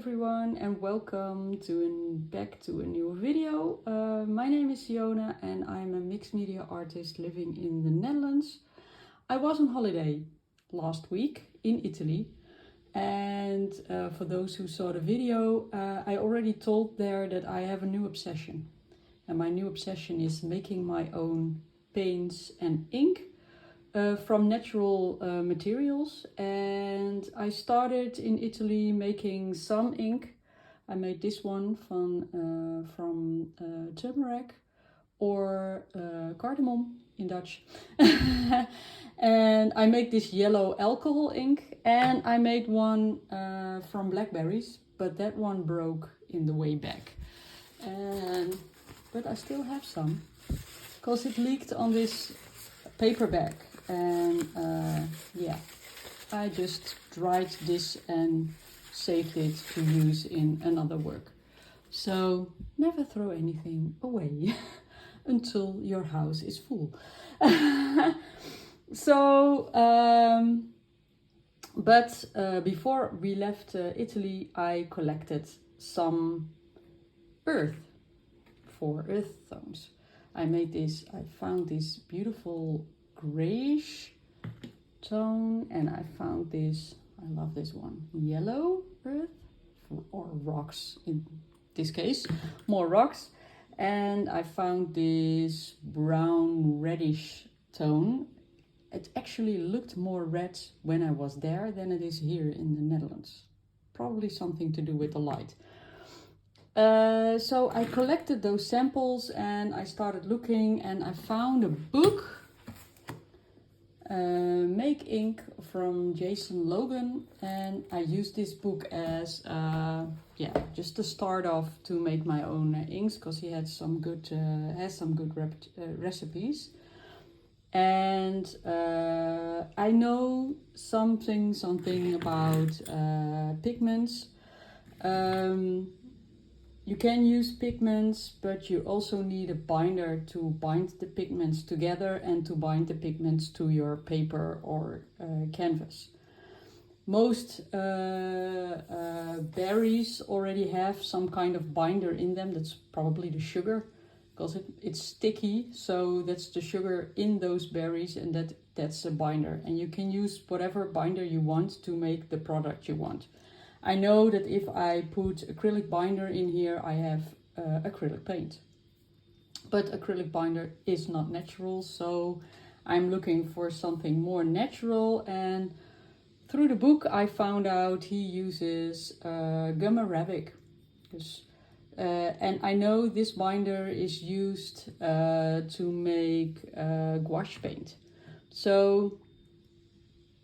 everyone and welcome back to a new video. My name is Siona and I'm a mixed media artist living in the Netherlands. I was on holiday last week in Italy, and for those who saw the video, I already told there that I have a new obsession. And my new obsession is making my own paints and ink from natural materials. And I started in Italy making some ink. I made this one from turmeric or cardamom in Dutch. And I make this yellow alcohol ink, and I made one from blackberries, but that one broke in the way back. But I still have some because it leaked on this paper bag. And yeah, I just dried this and saved it to use in another work. So never throw anything away until your house is full. But before we left Italy, I collected some earth tones. I found this beautiful grayish tone, and I found this, I love this one, yellow earth, or rocks in this case, more rocks. And I found this brown reddish tone. It actually looked more red when I was there than it is here in the Netherlands. Probably something to do with the light. So I collected those samples and I started looking, and I found a book, Make Ink from Jason Logan, and I used this book as just the start off to make my own inks, because he had some good recipes. And I know something about pigments. You can use pigments, but you also need a binder to bind the pigments together and to bind the pigments to your paper or canvas. Most berries already have some kind of binder in them. That's probably the sugar, because it's sticky, so that's the sugar in those berries, and that's a binder. And you can use whatever binder you want to make the product you want. I know that if I put acrylic binder in here, I have acrylic paint. But acrylic binder is not natural, so I'm looking for something more natural. And through the book, I found out he uses gum arabic. And I know this binder is used to make gouache paint. So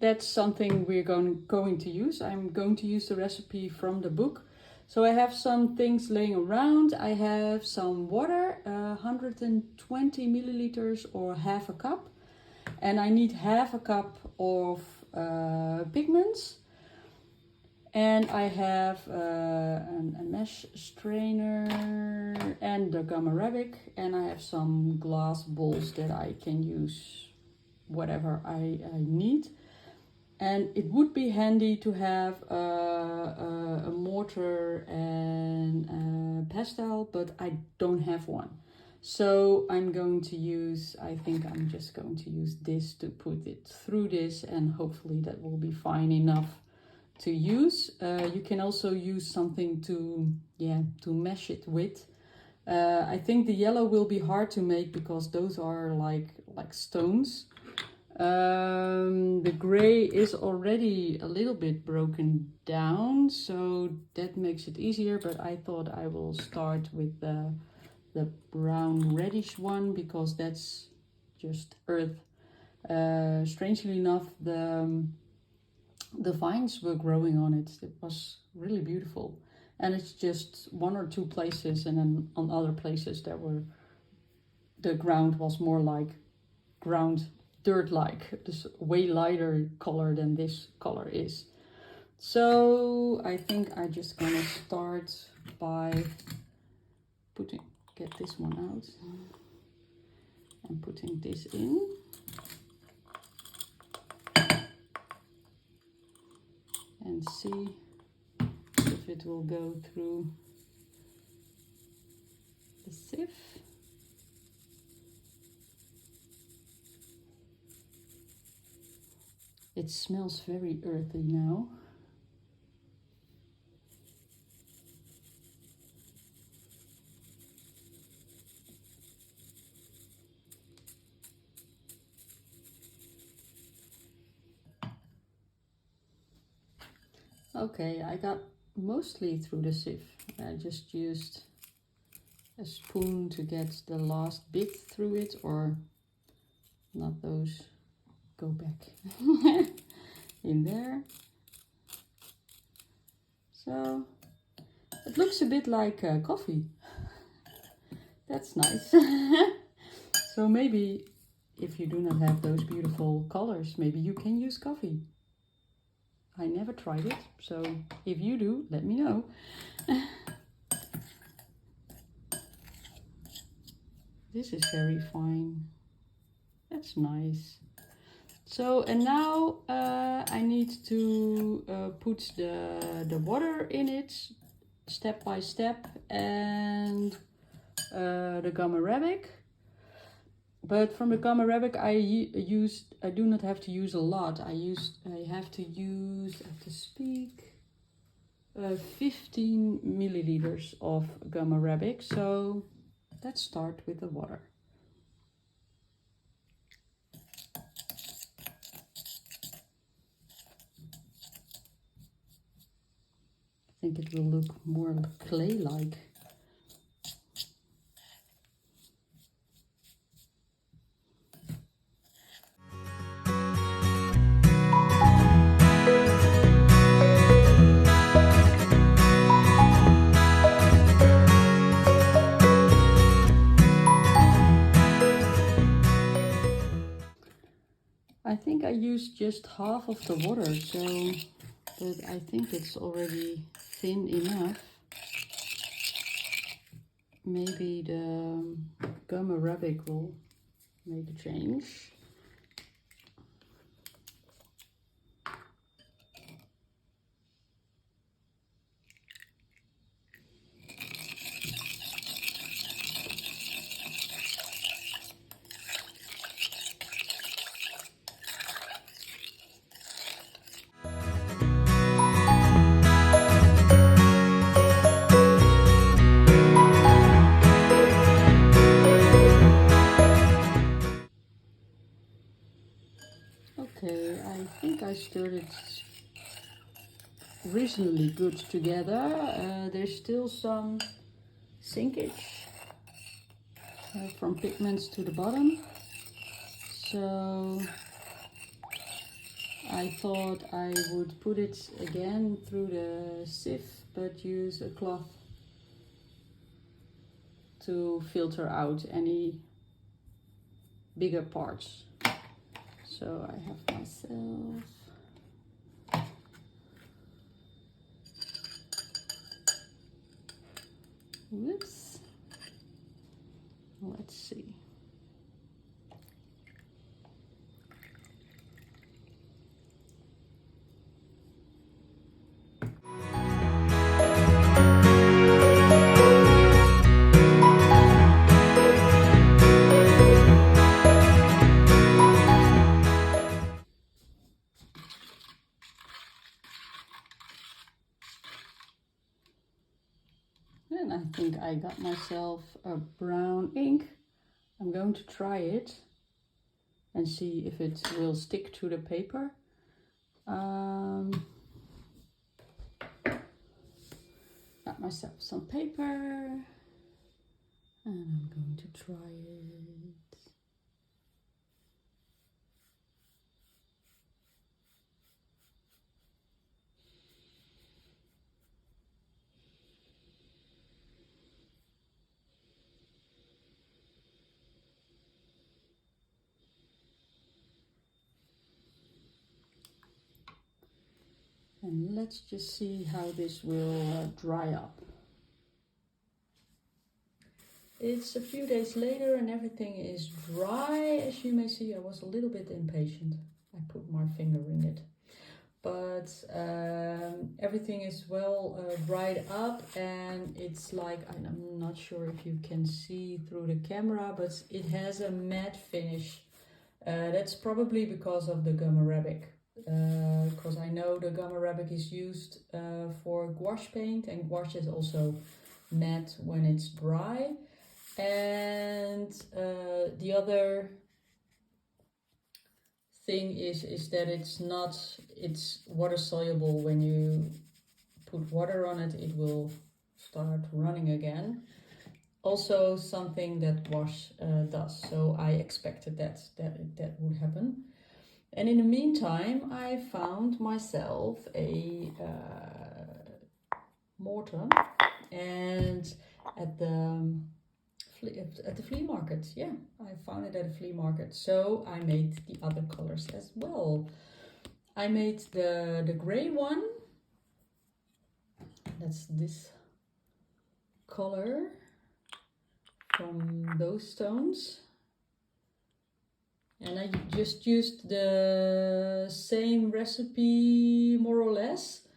that's something we're going to use. I'm going to use the recipe from the book. So I have some things laying around. I have some water, 120 milliliters or half a cup. And I need half a cup of pigments. And I have a mesh strainer and the gum arabic. And I have some glass bowls that I can use whatever I need. And it would be handy to have a mortar and a pastel, but I don't have one. So I think I'm just going to use this to put it through this, and hopefully that will be fine enough to use. You can also use something to mesh it with. I think the yellow will be hard to make because those are like stones. The gray is already a little bit broken down, so that makes it easier, but I thought I will start with the brown reddish one, because that's just earth. Strangely enough, the vines were growing on it. It was really beautiful, and it's just one or two places, and then on other places the ground was more like dirt-like, this way lighter color than this color is. So I think I'm just gonna start by get this one out and putting this in. And see if it will go through the sieve. It smells very earthy now. Okay, I got mostly through the sieve. I just used a spoon to get the last bit through it, or not those, go back in there. So it looks a bit like coffee. That's nice. So maybe if you do not have those beautiful colors, maybe you can use coffee. I never tried it, so if you do, let me know. This is very fine. That's nice. So, and now I need to put the water in it step by step, and the gum arabic. But from the gum arabic I do not have to use a lot. I have to speak 15 milliliters of gum arabic. So let's start with the water. I think it will look more clay-like. I think I used just half of the water, so but I think it's already thin enough. Maybe the gum arabic will make a change. Okay, I think I stirred it reasonably good together. There's still some sinkage from pigments to the bottom. So I thought I would put it again through the sieve, but use a cloth to filter out any bigger parts. So I have myself whoops. Let's see. And I think I got myself a brown ink. I'm going to try it and see if it will stick to the paper. Got myself some paper and I'm going to try it. And let's just see how this will dry up. It's a few days later and everything is dry. As you may see, I was a little bit impatient. I put my finger in it. but everything is well dried up, and it's like, I'm not sure if you can see through the camera, but it has a matte finish. That's probably because of the gum arabic, because I know the gum arabic is used for gouache paint, and gouache is also matte when it's dry. And the other thing is that it's water soluble. When you put water on it, it will start running again. Also something that gouache does, so I expected that would happen. And in the meantime, I found myself a mortar, and at the flea market. Yeah, I found it at a flea market. So I made the other colors as well. I made the gray one. That's this color from those stones. And I just used the same recipe, more or less.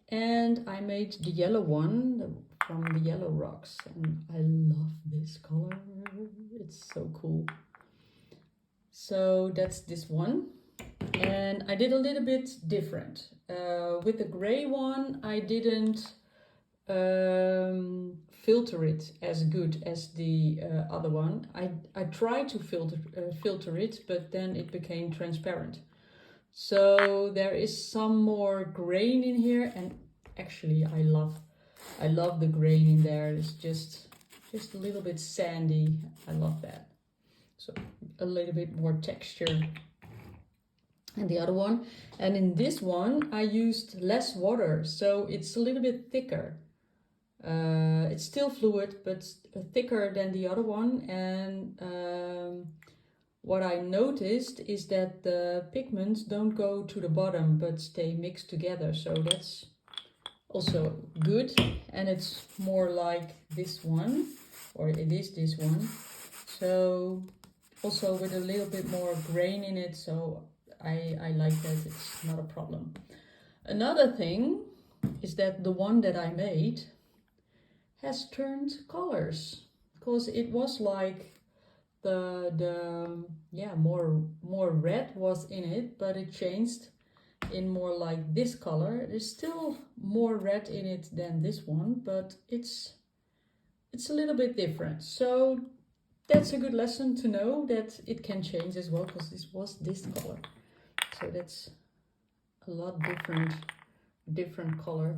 And I made the yellow one from the yellow rocks. And I love this color. It's so cool. So that's this one. And I did a little bit different. With the gray one, I didn't filter it as good as the other one. I tried to filter it, but then it became transparent. So there is some more grain in here, and actually I love the grain in there. It's just a little bit sandy. I love that. So a little bit more texture. And the other one, and in this one I used less water, so it's a little bit thicker. It's still fluid, but thicker than the other one. And what I noticed is that the pigments don't go to the bottom, but stay mixed together. So that's also good. And it's more like this one, or it is this one. So also with a little bit more grain in it. So I like that. It's not a problem. Another thing is that the one that I made has turned colors, because it was like more red was in it, but it changed in more like this color. There's still more red in it than this one, but it's a little bit different. So that's a good lesson to know that it can change as well, because this was this color. So that's a lot different color.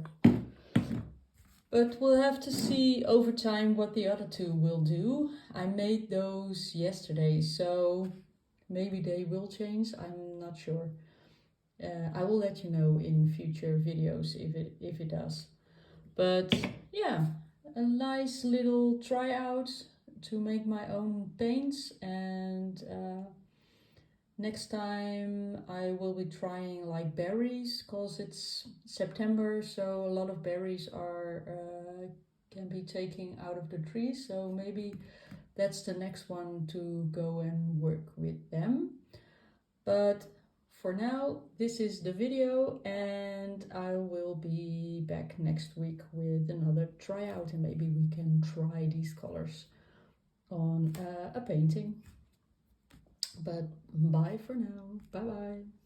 But we'll have to see over time what the other two will do. I made those yesterday, so maybe they will change. I'm not sure. I will let you know in future videos if it does. But yeah, a nice little tryout to make my own paints. And next time I will be trying like berries, because it's September, so a lot of berries are can be taken out of the tree. So maybe that's the next one to go and work with them. But for now, this is the video, and I will be back next week with another tryout, and maybe we can try these colors on a painting. But bye for now. Bye bye.